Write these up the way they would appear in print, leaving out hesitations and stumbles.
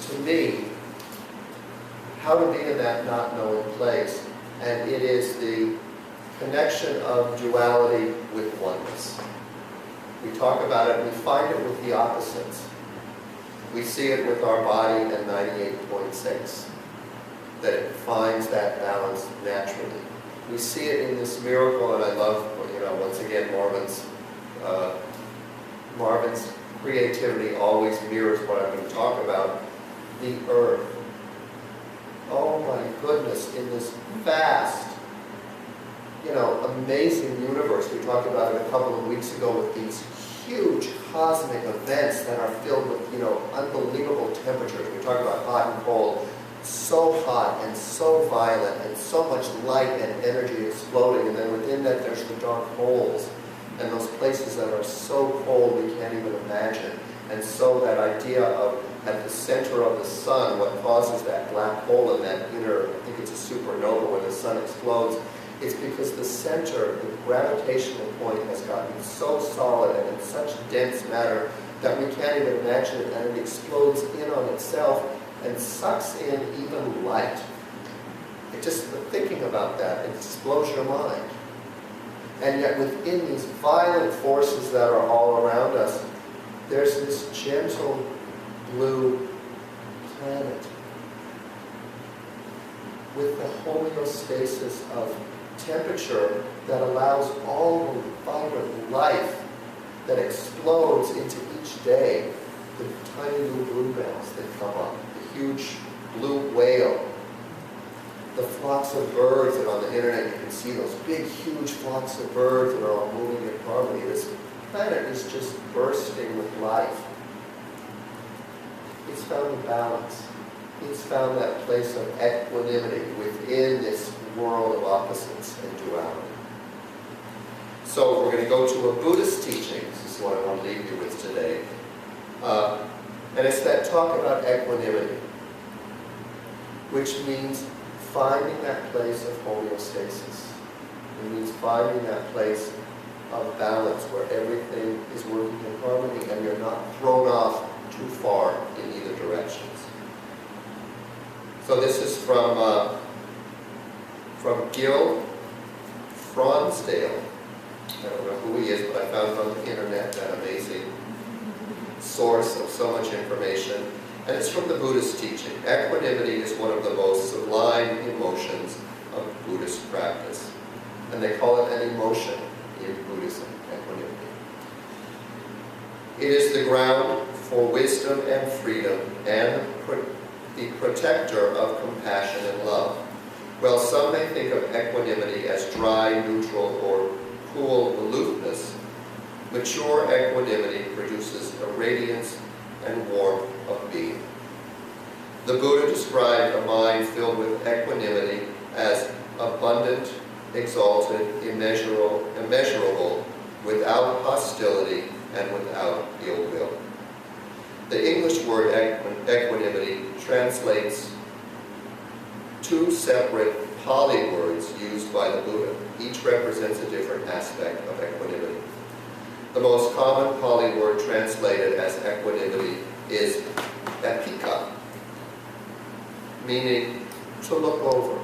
to me, how to be in that not knowing place. And it is the connection of duality with oneness. We talk about it, and we find it with the opposites. We see it with our body at 98.6, that it finds that balance naturally. We see it in this miracle, and I love, once again, Marvin's creativity always mirrors what I'm going to talk about, the earth. Oh my goodness, in this vast, amazing universe. We talked about it a couple of weeks ago with these huge cosmic events that are filled with, unbelievable temperatures. We talk about hot and cold, so hot and so violent and so much light and energy exploding, and then within that there's the dark holes and those places that are so cold we can't even imagine. And so that idea of at the center of the sun, what causes that black hole in that inner, I think it's a supernova when the sun explodes, it's because the center, the gravitational point has gotten so solid and in such dense matter that we can't even imagine it, and it explodes in on itself and sucks in even light. It just, thinking about that, it just blows your mind. And yet within these violent forces that are all around us, there's this gentle blue planet with the homeostasis of temperature that allows all the vibrant life that explodes into each day, the tiny little bluebells that come up, the huge blue whale, the flocks of birds, and on the internet you can see those big, huge flocks of birds that are all moving in harmony. This planet is just bursting with life. It's found a balance. It's found that place of equanimity within this world of opposites and duality. So we're going to go to a Buddhist teaching. This is what I want to leave you with today. And it's that talk about equanimity, which means finding that place of homeostasis. It means finding that place of balance where everything is working in harmony and you're not thrown off too far in either directions. So this is from Gil Fronsdale. I don't know who he is, but I found on the internet that amazing source of so much information. And it's from the Buddhist teaching. Equanimity is one of the most sublime emotions of Buddhist practice. And they call it an emotion in Buddhism, equanimity. It is the ground for wisdom and freedom and the protector of compassion and love. While some may think of equanimity as dry, neutral, or cool aloofness, mature equanimity produces a radiance and warmth of being. The Buddha described a mind filled with equanimity as abundant, exalted, immeasurable, without hostility and without ill will. The English word equanimity translates two separate Pali words used by the Buddha. Each represents a different aspect of equanimity. The most common Pali word translated as equanimity is epika, meaning to look over.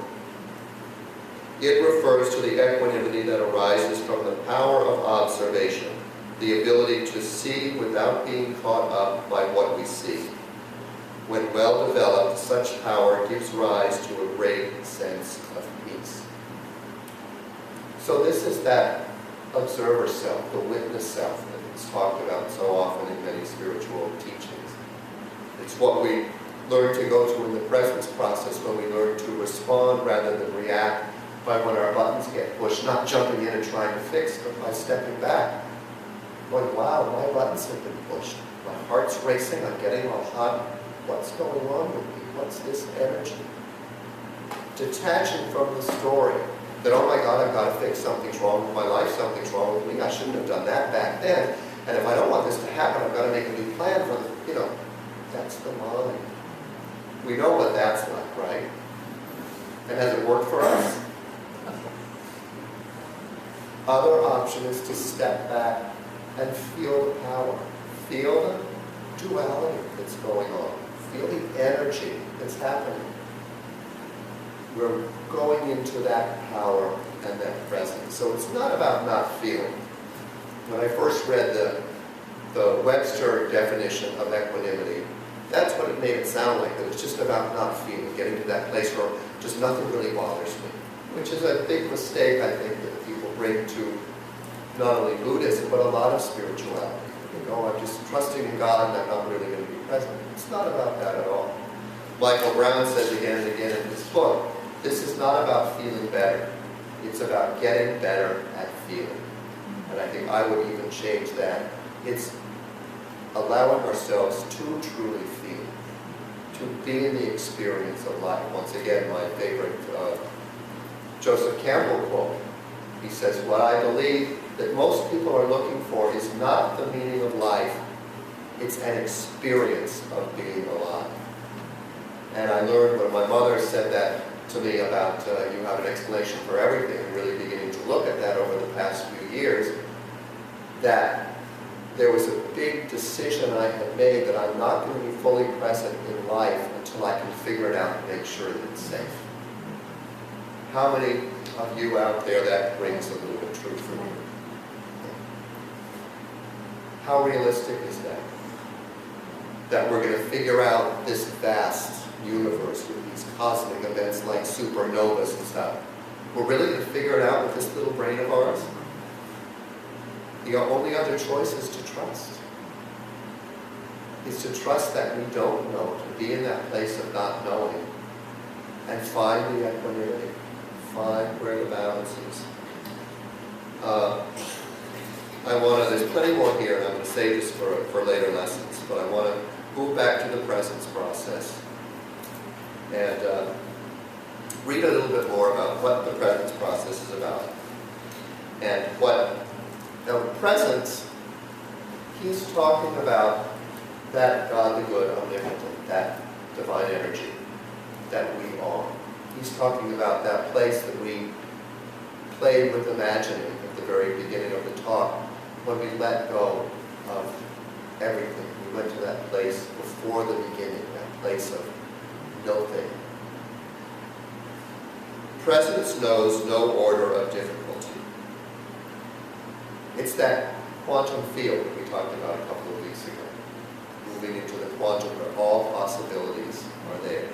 It refers to the equanimity that arises from the power of observation, the ability to see without being caught up by what we see. When well developed, such power gives rise to a great sense of peace. So this is that observer self, the witness self that is talked about so often in many spiritual teachings. It's what we learn to go to in the presence process when we learn to respond rather than react by when our buttons get pushed, not jumping in and trying to fix, but by stepping back. Going, wow, my buttons have been pushed. My heart's racing, I'm getting all hot. What's going on with me? What's this energy? Detaching from the story that, oh my God, I've got to fix, something's wrong with my life, something's wrong with me, I shouldn't have done that back then, and if I don't want this to happen, I've got to make a new plan for the, that's the mind. We know what that's like, right? And has it worked for us? Other option is to step back and feel the power. Feel the duality that's going on. feel the energy that's happening. We're going into that power and that presence. So it's not about not feeling. When I first read the Webster definition of equanimity, that's what it made it sound like, that it's just about not feeling, getting to that place where just nothing really bothers me, which is a big mistake, I think, that people bring to not only Buddhism, but a lot of spirituality. You know, I'm just trusting in God and I'm not really going to be present. It's not about that at all. Michael Brown says again and again in his book, this is not about feeling better. It's about getting better at feeling. And I think I would even change that. It's allowing ourselves to truly feel, to be in the experience of life. Once again, my favorite Joseph Campbell quote. He says, what I believe that most people are looking for is not the meaning of life, it's an experience of being alive. And I learned when my mother said that to me about you have an explanation for everything, and really beginning to look at that over the past few years, that there was a big decision I had made that I'm not going to be fully present in life until I can figure it out and make sure that it's safe. How many of you out there that brings a little bit of truth for you? How realistic is that? That we're going to figure out this vast universe with these cosmic events like supernovas and stuff. We're really going to figure it out with this little brain of ours? The only other choice is to trust. Is to trust that we don't know, to be in that place of not knowing, and find the equanimity, find where the balance is. There's plenty more here, and I'm going to save this for later lessons, but I want to move back to the presence process and read a little bit more about what the presence process is about. And now presence, he's talking about that God the good, omnipotent, that divine energy that we are. He's talking about that place that we played with imagining at the very beginning of the talk, when we let go of everything. We went to that place before the beginning, that place of no thing. Presence knows no order of difficulty. It's that quantum field that we talked about a couple of weeks ago, moving into the quantum where all possibilities are there.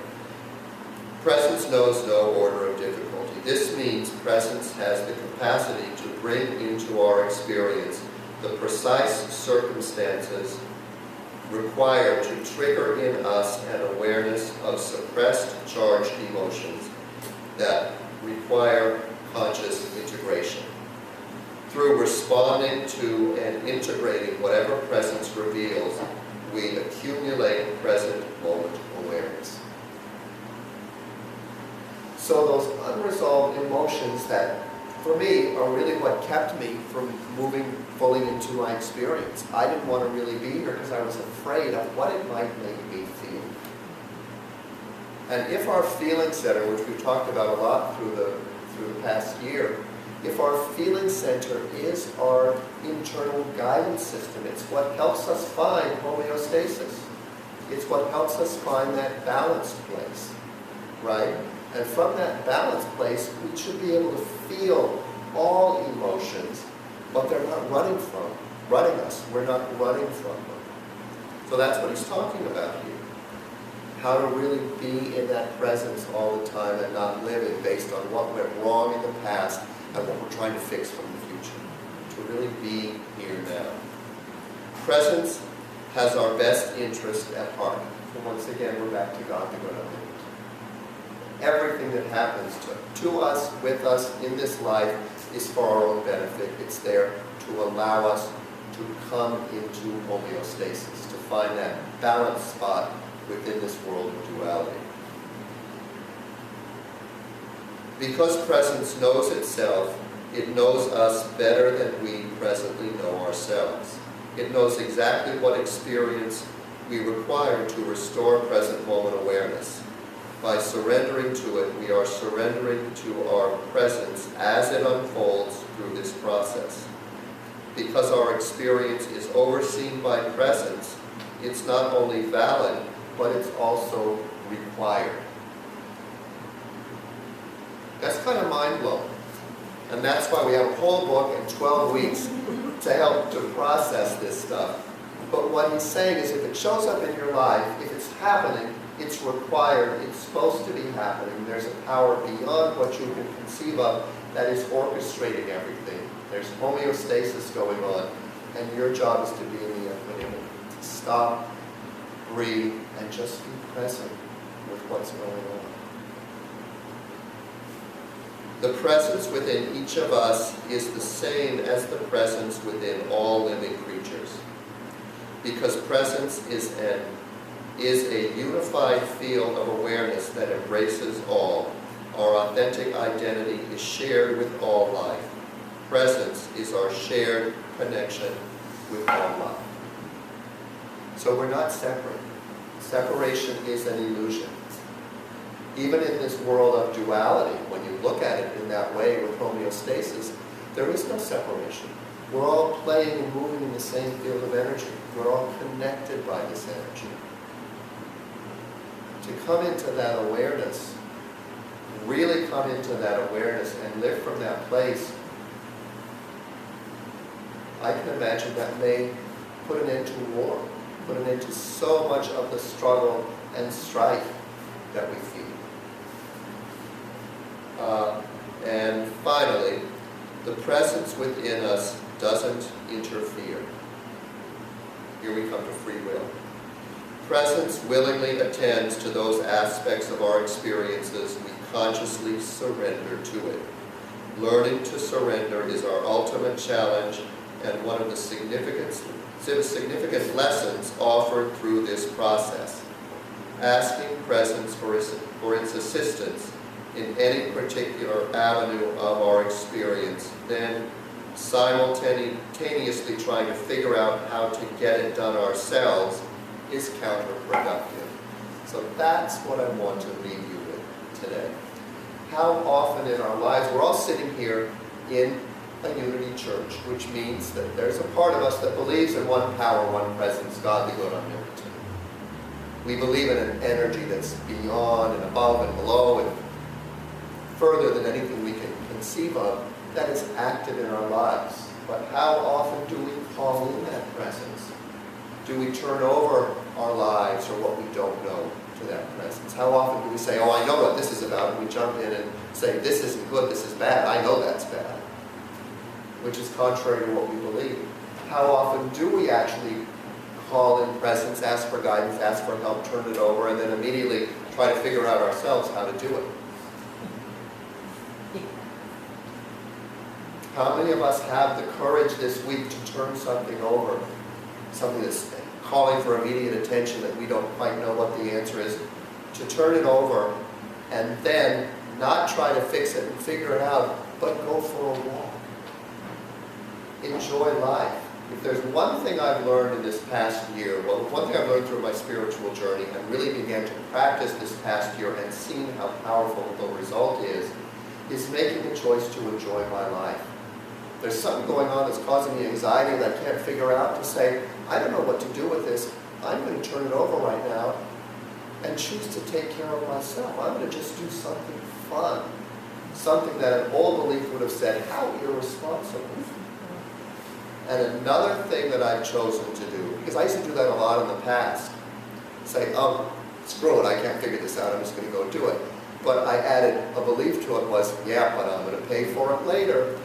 Presence knows no order of difficulty. This means presence has the capacity to bring into our experience the precise circumstances required to trigger in us an awareness of suppressed charged emotions that require conscious integration. Through responding to and integrating whatever presence reveals, we accumulate present moment awareness. So those unresolved emotions that, for me, are really what kept me from moving fully into my experience. I didn't want to really be here because I was afraid of what it might make me feel. And if our feeling center, which we've talked about a lot through the past year, if our feeling center is our internal guidance system, it's what helps us find homeostasis. It's what helps us find that balanced place, right? And from that balanced place, we should be able to feel all emotions, but they're not running us. We're not running from them. So that's what he's talking about here. How to really be in that presence all the time and not living based on what went wrong in the past and what we're trying to fix from the future. To really be here now. Presence has our best interest at heart. And once again, we're back to God the good omnipotent. Everything that happens to us, with us, in this life is for our own benefit. It's there to allow us to come into homeostasis, to find that balanced spot within this world of duality. Because presence knows itself, it knows us better than we presently know ourselves. It knows exactly what experience we require to restore present moment awareness. By surrendering to it, we are surrendering to our presence as it unfolds through this process. Because our experience is overseen by presence, it's not only valid, but it's also required. That's kind of mind-blowing. And that's why we have a whole book in 12 weeks to help to process this stuff. But what he's saying is if it shows up in your life, if it's happening, it's required, it's supposed to be happening. There's a power beyond what you can conceive of that is orchestrating everything. There's homeostasis going on, and your job is to be in the equanimity. To stop, breathe, and just be present with what's going on. The presence within each of us is the same as the presence within all living creatures. Because presence is a unified field of awareness that embraces all. Our authentic identity is shared with all life. Presence is our shared connection with all life. So we're not separate. Separation is an illusion. Even in this world of duality, when you look at it in that way with homeostasis, there is no separation. We're all playing and moving in the same field of energy. We're all connected by this energy. To come into that awareness, really come into that awareness and live from that place, I can imagine that may put an end to war, put an end to so much of the struggle and strife that we feel. And finally, the presence within us doesn't interfere. Here we come to free will. Presence willingly attends to those aspects of our experiences we consciously surrender to it. Learning to surrender is our ultimate challenge and one of the significant lessons offered through this process. Asking presence for its assistance in any particular avenue of our experience, then simultaneously trying to figure out how to get it done ourselves is counterproductive. So that's what I want to leave you with today. How often in our lives, we're all sitting here in a unity church, which means that there's a part of us that believes in one power, one presence, God the good, omnipotent. We believe in an energy that's beyond and above and below and further than anything we can conceive of, that is active in our lives. But how often do we call in that presence? Do we turn over our lives or what we don't know to that presence? How often do we say, oh, I know what this is about, and we jump in and say, this isn't good, this is bad, I know that's bad, which is contrary to what we believe. How often do we actually call in presence, ask for guidance, ask for help, turn it over, and then immediately try to figure out ourselves how to do it? How many of us have the courage this week to turn something over, something that's calling for immediate attention that we don't quite know what the answer is, to turn it over and then not try to fix it and figure it out, but go for a walk. Enjoy life. If there's one thing I've learned in this past year, well, one thing I've learned through my spiritual journey and really began to practice this past year and seeing how powerful the result is making a choice to enjoy my life. There's something going on that's causing me anxiety that I can't figure out, to say, I don't know what to do with this. I'm going to turn it over right now and choose to take care of myself. I'm going to just do something fun. Something that an old belief would have said, how irresponsible. And another thing that I've chosen to do, because I used to do that a lot in the past, say, oh, screw it, I can't figure this out, I'm just going to go do it. But I added a belief to it was, yeah, but I'm going to pay for it later.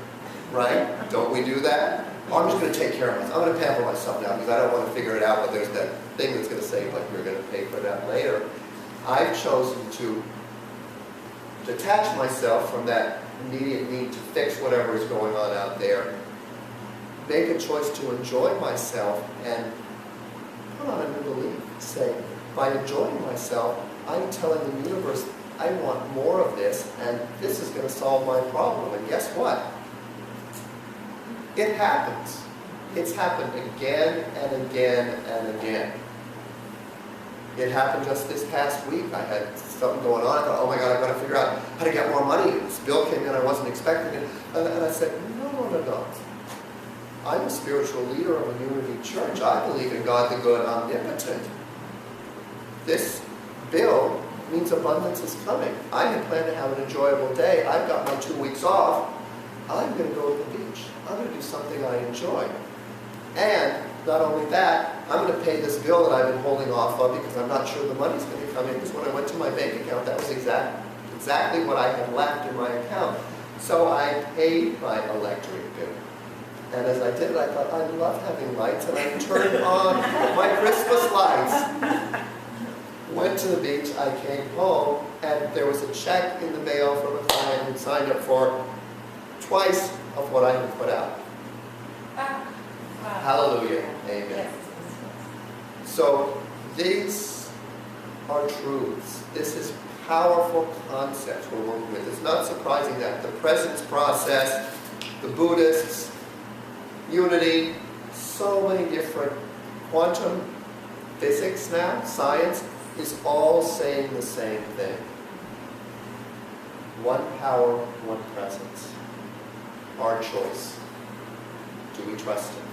Right? Don't we do that? Oh, I'm just going to take care of myself. I'm going to pamper myself now because I don't want to figure it out, but there's that thing that's going to say, but you're going to pay for that later. I've chosen to detach myself from that immediate need to fix whatever is going on out there, make a choice to enjoy myself, and put on a new belief. Say, by enjoying myself, I'm telling the universe, I want more of this, and this is going to solve my problem. And guess what? It happens. It's happened again and again and again. It happened just this past week. I had something going on. I thought, oh my God, I've got to figure out how to get more money. This bill came in, I wasn't expecting it. And I said, no. I'm a spiritual leader of a unity church. I believe in God the good, omnipotent. this bill means abundance is coming. I had planned to have an enjoyable day. I've got my 2 weeks off. I'm going to go to the beach. I'm going to do something I enjoy. And not only that, I'm going to pay this bill that I've been holding off of because I'm not sure the money's going to come in. Because when I went to my bank account, that was exactly what I had left in my account. So I paid my electric bill. And as I did it, I thought, I love having lights, and I turned on my Christmas lights. Went to the beach, I came home, and there was a check in the mail from a client who signed up for twice of what I had put out. Wow. Hallelujah. Amen. Yes. So these are truths. This is powerful concepts we're working with. It's not surprising that the presence process, the Buddhists, unity, so many different quantum physics now, science, is all saying the same thing. One power, one presence. Our choice. Do we trust Him?